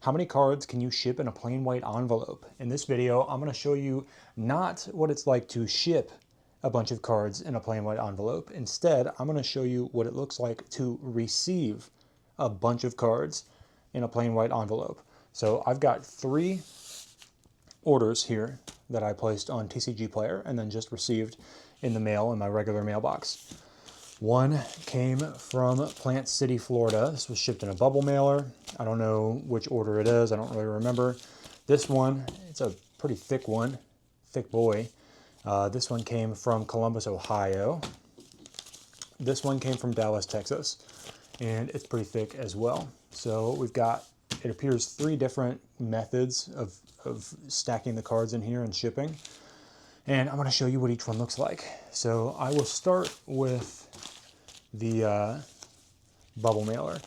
How many cards can you ship in a plain white envelope? In this video, I'm going to show you not what it's like to ship a bunch of cards in a plain white envelope. Instead, I'm going to show you what it looks like to receive a bunch of cards in a plain white envelope. So I've got 3 orders here that I placed on TCGPlayer and then just received in the mail in my regular mailbox. One came from Plant City, Florida. This was shipped in a bubble mailer. I don't know which order it is. I don't really remember. This one, it's a pretty thick one, thick boy. This one came from Columbus, Ohio. This one came from Dallas, Texas, and it's pretty thick as well. So we've got, it appears, 3 different methods of stacking the cards in here and shipping. And I'm going to show you what each one looks like. So I will start with the bubble mailer.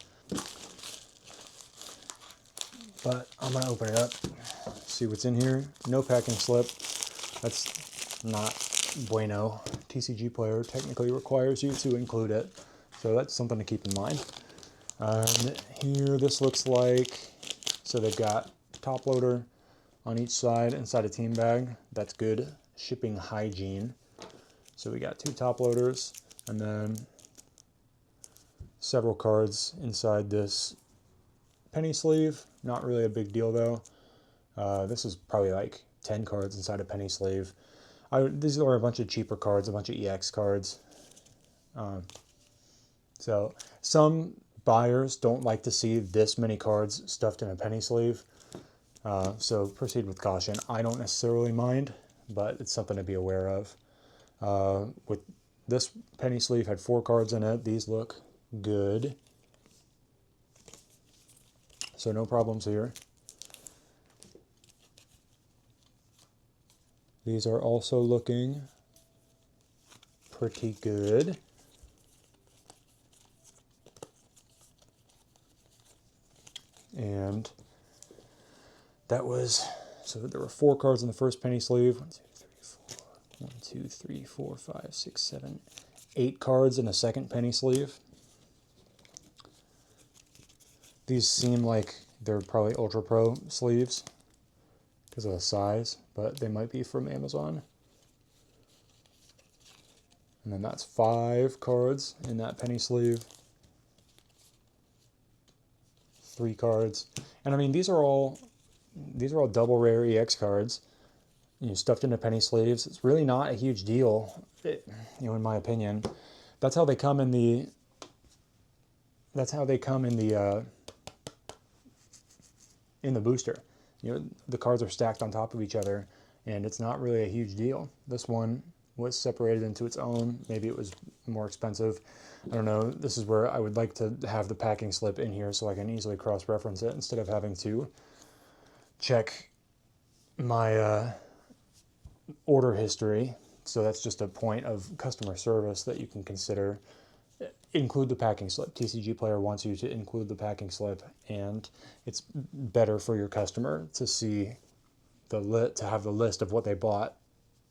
But I'm going to open it up, see what's in here. No packing slip. That's not bueno. TCGPlayer technically requires you to include it. So that's something to keep in mind. Here this looks like, so they've got top loader on each side inside a team bag. That's good shipping hygiene. So we got 2 top loaders and then several cards inside this penny sleeve. Not really a big deal though. This is probably like 10 cards inside a penny sleeve. These are a bunch of cheaper cards, a bunch of EX cards. So some buyers don't like to see this many cards stuffed in a penny sleeve. So proceed with caution. I don't necessarily mind, but it's something to be aware of. With this penny sleeve had 4 cards in it. These look good. So no problems here. These are also looking pretty good. And that was, so there were 4 cards in the first penny sleeve. 1, 2, 3, 4, 5, 6, 7, 8 cards in the second penny sleeve. These seem like they're probably Ultra Pro sleeves because of the size, but they might be from Amazon. And then that's 5 cards in that penny sleeve. 3 cards. And I mean, these are all double rare EX cards, stuffed into penny sleeves. It's really not a huge deal, in my opinion. That's how they come in the booster. The cards are stacked on top of each other, and it's not really a huge deal. This one was separated into its own. Maybe it was more expensive. I don't know. This is where I would like to have the packing slip in here so I can easily cross-reference it instead of having to check my order history. So that's just a point of customer service that you can consider. Include the packing slip. TCGPlayer wants you to include the packing slip, and it's better for your customer to see to have the list of what they bought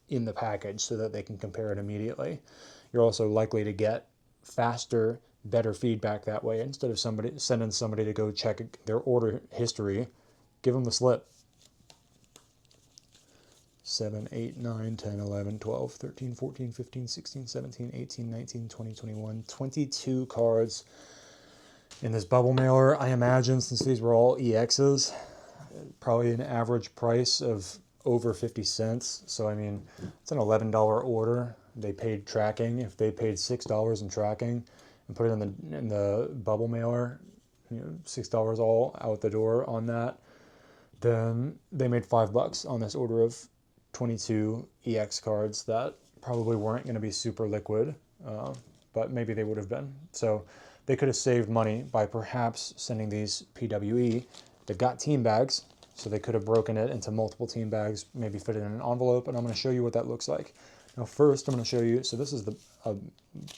in the package so that they can compare it immediately. You're also likely to get faster, better feedback that way. Instead of sending somebody to go check their order history, give them the slip. 7, 8, 9, 10, 11, 12, 13, 14, 15, 16, 17, 18, 19, 20, 21, 22 cards in this bubble mailer. I imagine, since these were all EXs, probably an average price of over 50 cents. So, I mean, it's an $11 order. They paid tracking. If they paid $6 in tracking and put it in the bubble mailer, $6 all out the door on that, then they made $5 on this order of 22 EX cards that probably weren't going to be super liquid, but maybe they would have been. So they could have saved money by perhaps sending these PWE. They've got team bags, so they could have broken it into multiple team bags, maybe fit it in an envelope, and I'm going to show you what that looks like. Now first, I'm going to show you, so this is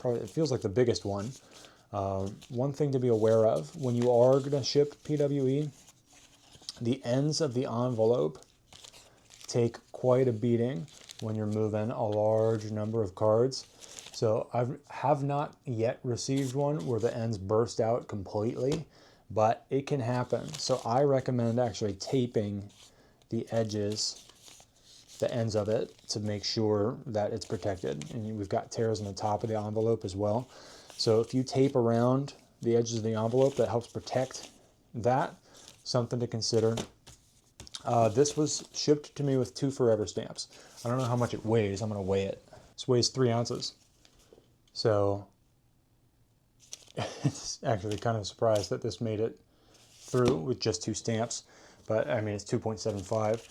probably, it feels like the biggest one. One thing to be aware of, when you are going to ship PWE, the ends of the envelope take quite a beating when you're moving a large number of cards. So I have not yet received one where the ends burst out completely, but it can happen. So I recommend actually taping the edges, the ends of it, to make sure that it's protected. And we've got tears on the top of the envelope as well. So if you tape around the edges of the envelope, that helps protect that. Something to consider. This was shipped to me with 2 Forever stamps. I don't know how much it weighs. I'm going to weigh it. This weighs 3 ounces. So it's actually kind of surprised that this made it through with just 2 stamps. But I mean, it's 2.75.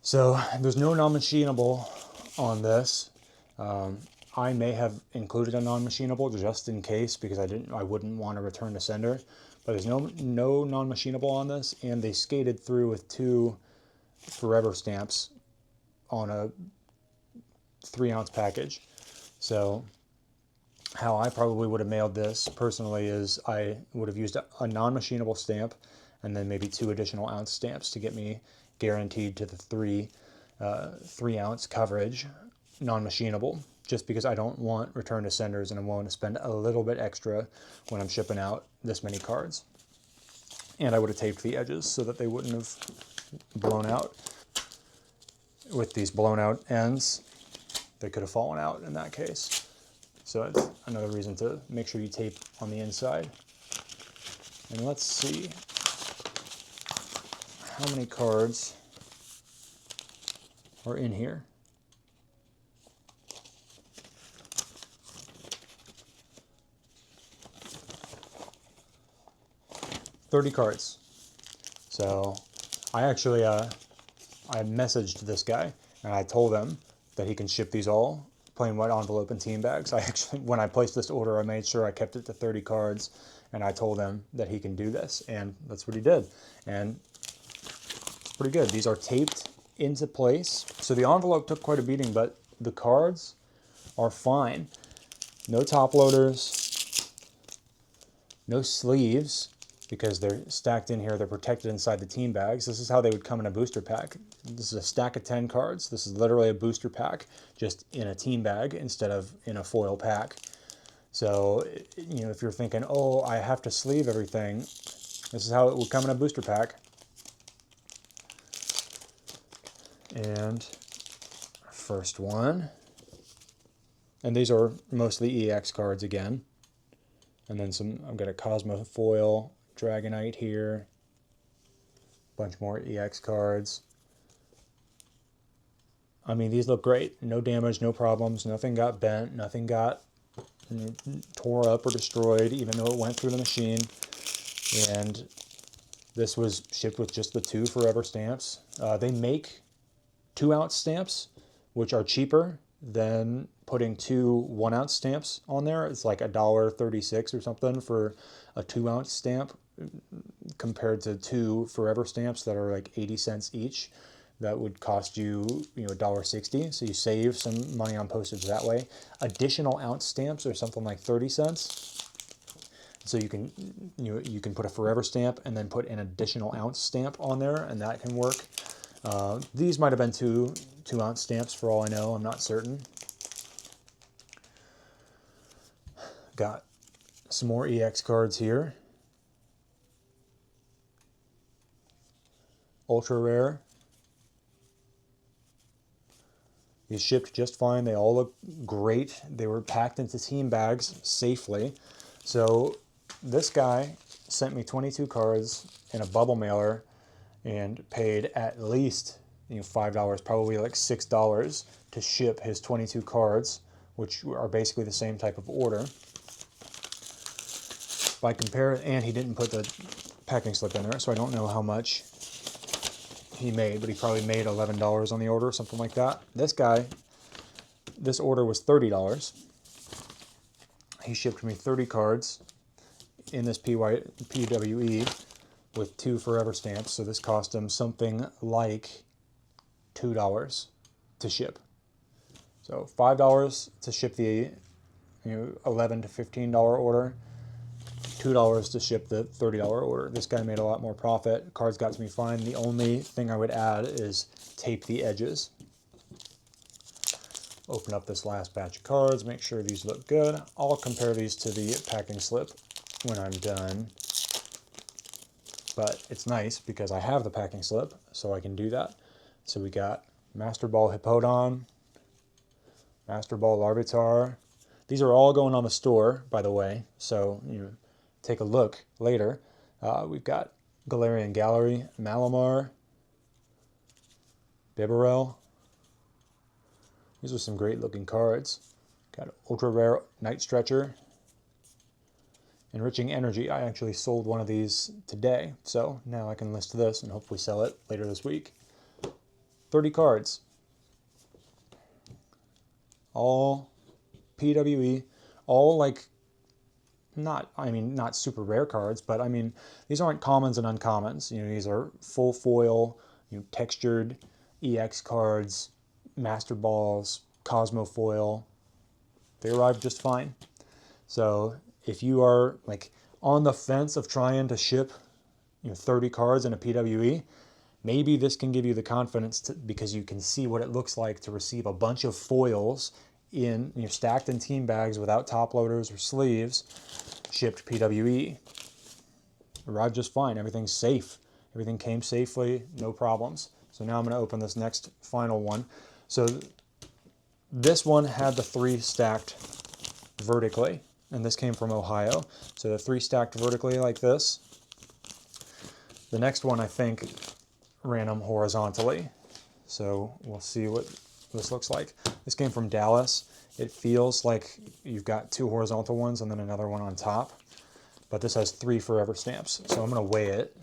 So there's no non-machinable on this. I may have included a non-machinable just in case, because I wouldn't want to return to sender. But there's no non-machinable on this, and they skated through with 2 Forever stamps on a 3-ounce package. So how I probably would have mailed this personally is I would have used a non-machinable stamp and then maybe 2 additional ounce stamps to get me guaranteed to the 3-ounce coverage non-machinable, just because I don't want return to senders and I'm willing to spend a little bit extra when I'm shipping out this many cards. And I would have taped the edges so that they wouldn't have blown out. With these blown out ends, they could have fallen out in that case. So it's another reason to make sure you tape on the inside. And let's see how many cards are in here. $30 cards. So I actually I messaged this guy and I told him that he can ship these all plain white envelope and team bags. I actually, when I placed this order, I made sure I kept it to 30 cards, and I told him that he can do this, and that's what he did. And it's pretty good. These are taped into place. So the envelope took quite a beating, but the cards are fine. No top loaders, no sleeves, because they're stacked in here. They're protected inside the team bags. This is how they would come in a booster pack. This is a stack of 10 cards. This is literally a booster pack, just in a team bag instead of in a foil pack. So, you know, if you're thinking, oh, I have to sleeve everything, this is how it would come in a booster pack. And first one. And these are mostly EX cards again. And then I've got a Cosmo foil, Dragonite here, bunch more EX cards. I mean, these look great. No damage, no problems, nothing got bent, nothing got tore up or destroyed, even though it went through the machine. And this was shipped with just the 2 Forever stamps. They make 2-ounce stamps, which are cheaper than putting 2 1-ounce stamps on there. It's like $1.36 or something for a 2-ounce stamp, compared to 2 Forever stamps that are like 80 cents each. That would cost you, $1.60. So you save some money on postage that way. Additional ounce stamps are something like 30 cents. So you can put a Forever stamp and then put an additional ounce stamp on there, and that can work. These might have been 2-ounce stamps for all I know. I'm not certain. Got some more EX cards here. Ultra rare. These shipped just fine. They all look great. They were packed into team bags safely. So this guy sent me 22 cards in a bubble mailer and paid at least $5, probably like $6 to ship his 22 cards, which are basically the same type of order. By compare, and he didn't put the packing slip in there, so I don't know how much he made, but he probably made $11 on the order, something like that. This guy, this order was $30. He shipped me 30 cards in this PWE with 2 Forever stamps, so this cost him something like $2 to ship. So $5 to ship the $11 to $15 order, $2 to ship the $30 order. This guy made a lot more profit. Cards got to me fine. The only thing I would add is tape the edges. Open up this last batch of cards, make sure these look good. I'll compare these to the packing slip when I'm done. but it's nice because I have the packing slip, so I can do that. So we got Master Ball Hippodon, Master Ball Larvitar. These are all going on the store, by the way, so you take a look later. We've got Galarian Gallery, Malamar, Bibarel. These are some great looking cards. Got Ultra Rare Night Stretcher. Enriching Energy. I actually sold one of these today, so now I can list this and hopefully sell it later this week. 30 cards. All PWE, all like not super rare cards, but I mean, these aren't commons and uncommons. You know, these are full foil, textured EX cards, Master Balls, Cosmo foil. They arrive just fine. So if you are like on the fence of trying to ship 30 cards in a PWE, maybe this can give you the confidence because you can see what it looks like to receive a bunch of foils in stacked in team bags without top loaders or sleeves, shipped PWE. Arrived just fine. Everything's safe. Everything came safely, no problems. So now I'm going to open this next final one. So this one had the 3 stacked vertically, and this came from Ohio. So the 3 stacked vertically like this. The next one I think ran them horizontally. So we'll see what this looks like. This came from Dallas. It feels like you've got 2 horizontal ones and then another one on top, but this has 3 forever stamps. So I'm going to weigh it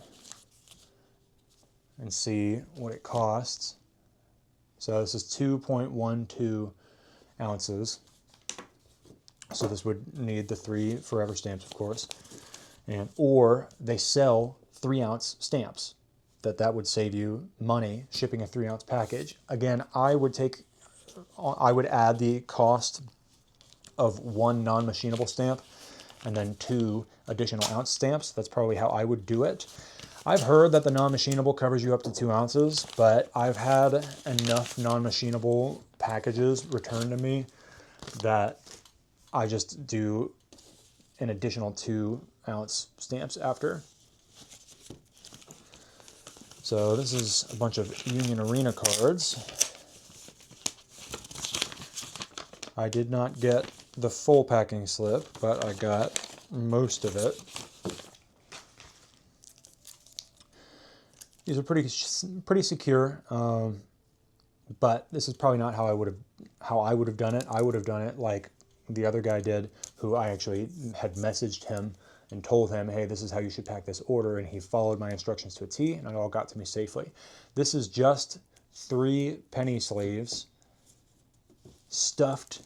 and see what it costs. So this is 2.12 ounces. So this would need the 3 forever stamps, of course. Or they sell 3-ounce stamps. That would save you money shipping a 3-ounce package. Again, I would add the cost of 1 non-machinable stamp and then 2 additional ounce stamps. That's probably how I would do it. I've heard that the non-machinable covers you up to 2 ounces, but I've had enough non-machinable packages returned to me that I just do an additional 2-ounce stamps after. So this is a bunch of Union Arena cards. I did not get the full packing slip, but I got most of it. These are pretty secure, but this is probably not how I would have done it. I would have done it like the other guy did, who I actually had messaged him and told him, hey, this is how you should pack this order, and he followed my instructions to a T, and it all got to me safely. This is just 3 penny sleeves stuffed.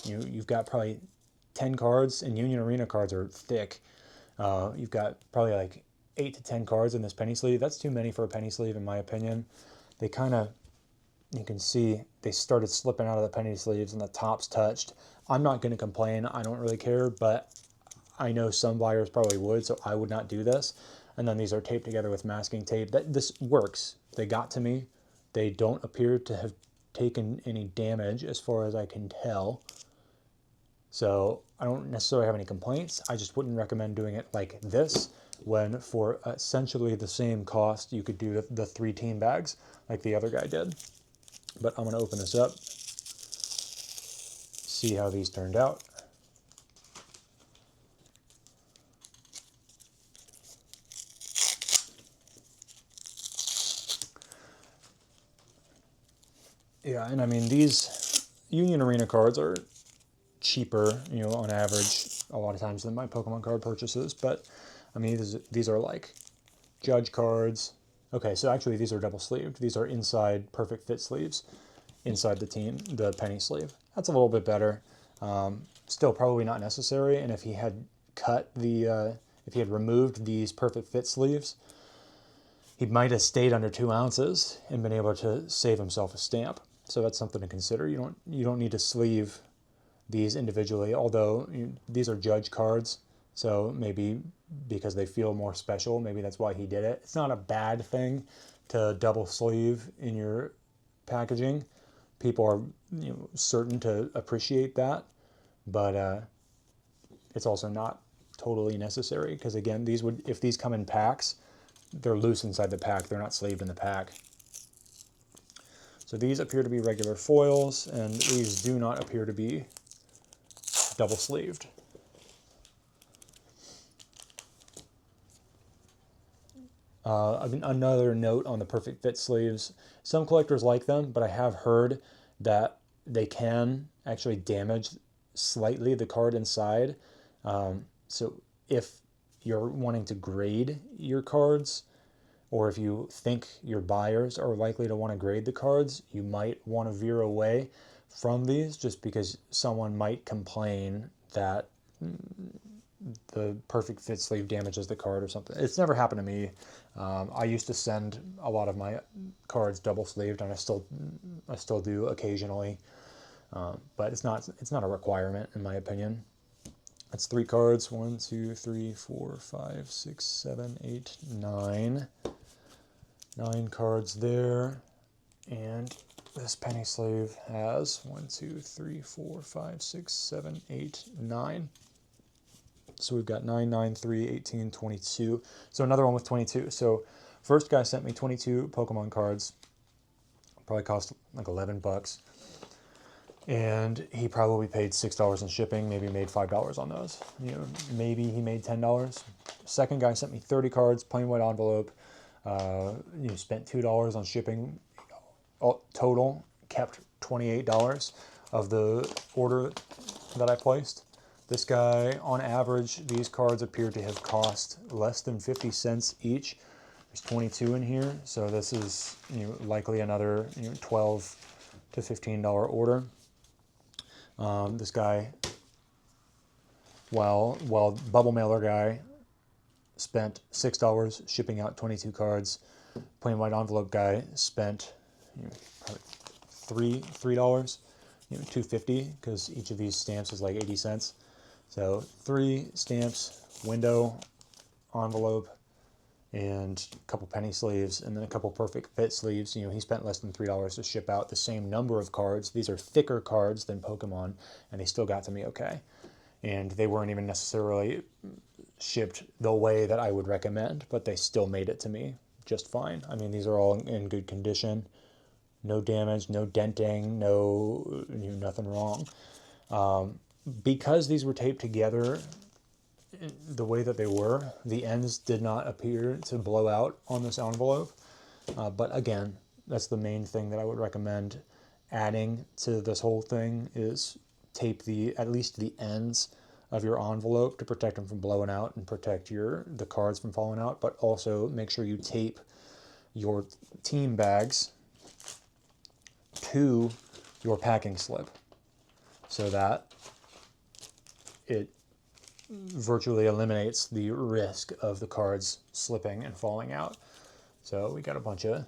You've got probably 10 cards, and Union Arena cards are thick. You've got probably like 8 to 10 cards in this penny sleeve. That's too many for a penny sleeve, in my opinion. They kind of, you can see, they started slipping out of the penny sleeves, and the tops touched. I'm not going to complain. I don't really care, but I know some buyers probably would, so I would not do this. And then these are taped together with masking tape. This works. They got to me. They don't appear to have taken any damage as far as I can tell. So I don't necessarily have any complaints. I just wouldn't recommend doing it like this, when for essentially the same cost you could do the 3 team bags like the other guy did. But I'm going to open this up, see how these turned out. Yeah, and I mean, these Union Arena cards are cheaper, on average, a lot of times than my Pokemon card purchases. But I mean, these are like judge cards. Okay, so actually these are double sleeved. These are inside perfect fit sleeves, inside the penny sleeve. That's a little bit better. Still probably not necessary. And if he had if he had removed these perfect fit sleeves, he might have stayed under 2 ounces and been able to save himself a stamp. So that's something to consider. You don't need to sleeve these individually, although these are judge cards, so maybe because they feel more special, maybe that's why he did it. It's not a bad thing to double sleeve in your packaging. People are certain to appreciate that, but it's also not totally necessary, because again, if these come in packs, they're loose inside the pack. They're not sleeved in the pack. So these appear to be regular foils, and these do not appear to be double sleeved. Another note on the Perfect Fit sleeves. Some collectors like them, but I have heard that they can actually damage slightly the card inside. So if you're wanting to grade your cards, or if you think your buyers are likely to want to grade the cards, you might want to veer away from these, just because someone might complain that the Perfect Fit sleeve damages the card or something. It's never happened to me. I used to send a lot of my cards double sleeved, and I still do occasionally, but it's not a requirement in my opinion. That's 3 cards. 1, 2, 3, 4, 5, 6, 7, 8, 9. 9 cards there, and this penny sleeve has 1, 2, 3, 4, 5, 6, 7, 8, 9. So we've got 9, 9, 3, 18, 22. So another one with 22. So first guy sent me 22 Pokemon cards. Probably cost like 11 bucks. And he probably paid $6 in shipping, maybe made $5 on those. Maybe he made $10. Second guy sent me 30 cards, plain white envelope. Spent $2 on shipping. Total kept $28 of the order that I placed. This guy, on average, these cards appear to have cost less than 50 cents each. There's 22 in here, so this is likely another $12 to $15 order. This guy, while Bubble Mailer guy spent $6 shipping out 22 cards, plain white envelope guy spent probably $3, $2.50, because each of these stamps is like 80 cents. So 3 stamps, window, envelope, and a couple penny sleeves, and then a couple Perfect Fit sleeves. He spent less than $3 to ship out the same number of cards. These are thicker cards than Pokemon, and they still got to me okay. And they weren't even necessarily shipped the way that I would recommend, but they still made it to me just fine. I mean, these are all in good condition. No damage, no denting, nothing wrong. Because these were taped together the way that they were, the ends did not appear to blow out on this envelope. But again, that's the main thing that I would recommend adding to this whole thing, is tape at least the ends of your envelope to protect them from blowing out and protect the cards from falling out, but also make sure you tape your team bags to your packing slip so that it virtually eliminates the risk of the cards slipping and falling out. So we got a bunch of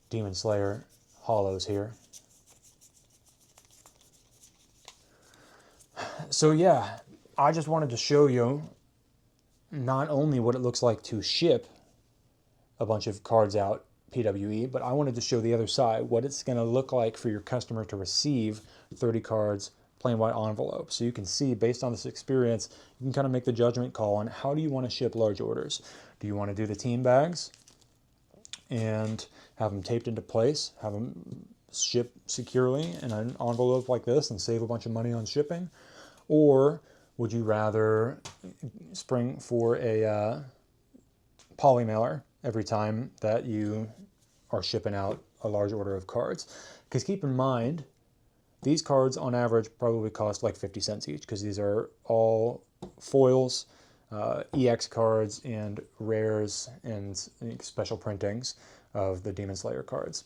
Demon Slayer hollows here. So yeah, I just wanted to show you not only what it looks like to ship a bunch of cards out PWE, but I wanted to show the other side, what it's going to look like for your customer to receive 30 cards, plain white envelope. So you can see, based on this experience, you can kind of make the judgment call on how do you want to ship large orders. Do you want to do the team bags and have them taped into place, have them ship securely in an envelope like this and save a bunch of money on shipping? Or would you rather spring for a poly mailer every time that you are shipping out a large order of cards? Because keep in mind, these cards on average probably cost like 50 cents each, because these are all foils, EX cards, and rares and special printings of the Demon Slayer cards.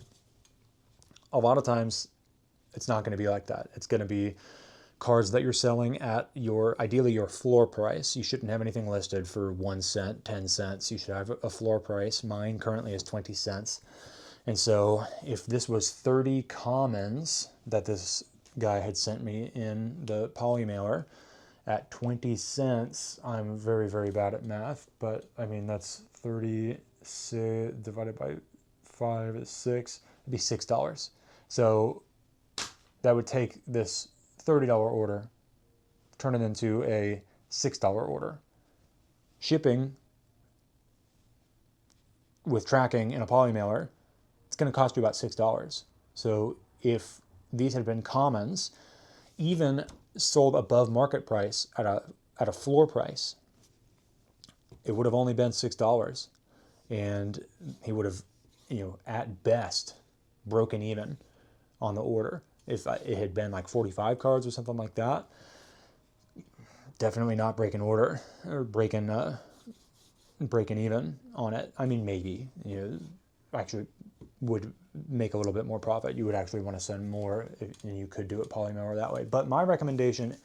A lot of times it's not going to be like that. It's going to be cards that you're selling at ideally your floor price. You shouldn't have anything listed for 1 cent, 10 cents. You should have a floor price. Mine currently is 20 cents. And so if this was 30 commons that this guy had sent me in the poly mailer at 20 cents, I'm very, very bad at math, but I mean, that's 30 divided by 5 is 6, it'd be $6. So that would take this $30 order, turn it into a $6 order. Shipping with tracking in a poly mailer, it's going to cost you about $6. So if these had been commons, even sold above market price at a floor price, it would have only been $6, and he would have, at best broken even on the order. If it had been like 45 cards or something like that, definitely not breaking order or breaking even on it. I mean, maybe, actually would make a little bit more profit. You would actually want to send more, and you could do it polymailer that way. But my recommendation,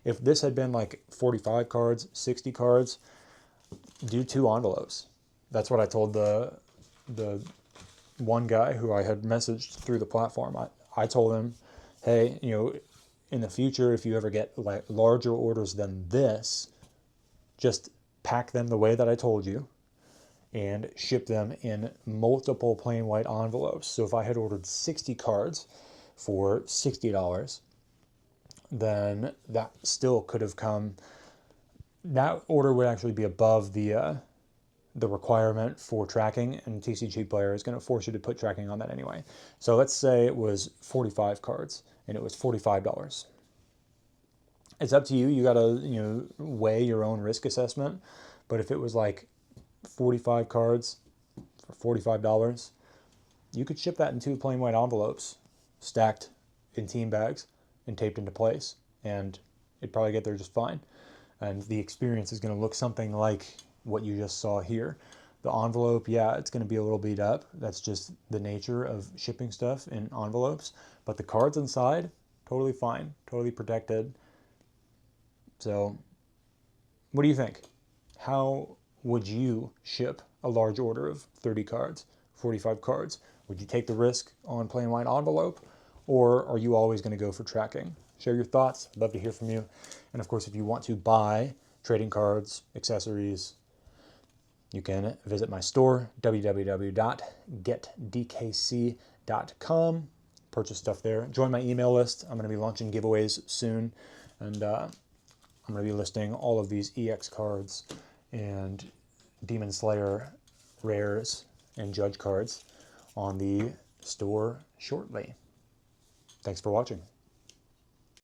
if this had been like 45 cards, 60 cards, do 2 envelopes. That's what I told the one guy who I had messaged through the platform. I told him, hey, in the future, if you ever get like larger orders than this, just pack them the way that I told you and ship them in multiple plain white envelopes. So if I had ordered 60 cards for $60, then that still could have come, that order would actually be above the requirement for tracking, and TCGPlayer is going to force you to put tracking on that anyway. So let's say it was 45 cards and it was $45. It's up to you. You got to weigh your own risk assessment. But if it was like 45 cards for $45, you could ship that in 2 plain white envelopes, stacked in team bags and taped into place, and it'd probably get there just fine. And the experience is going to look something like what you just saw here. The envelope, yeah, it's going to be a little beat up. That's just the nature of shipping stuff in envelopes. But the cards inside, totally fine, totally protected. So what do you think? How would you ship a large order of 30 cards, 45 cards? Would you take the risk on plain white envelope, or are you always going to go for tracking? Share your thoughts. I'd love to hear from you. And of course, if you want to buy trading cards, accessories, you can visit my store, www.getdkc.com. Purchase stuff there. Join my email list. I'm going to be launching giveaways soon, and I'm going to be listing all of these EX cards and Demon Slayer rares and judge cards on the store shortly. Thanks for watching.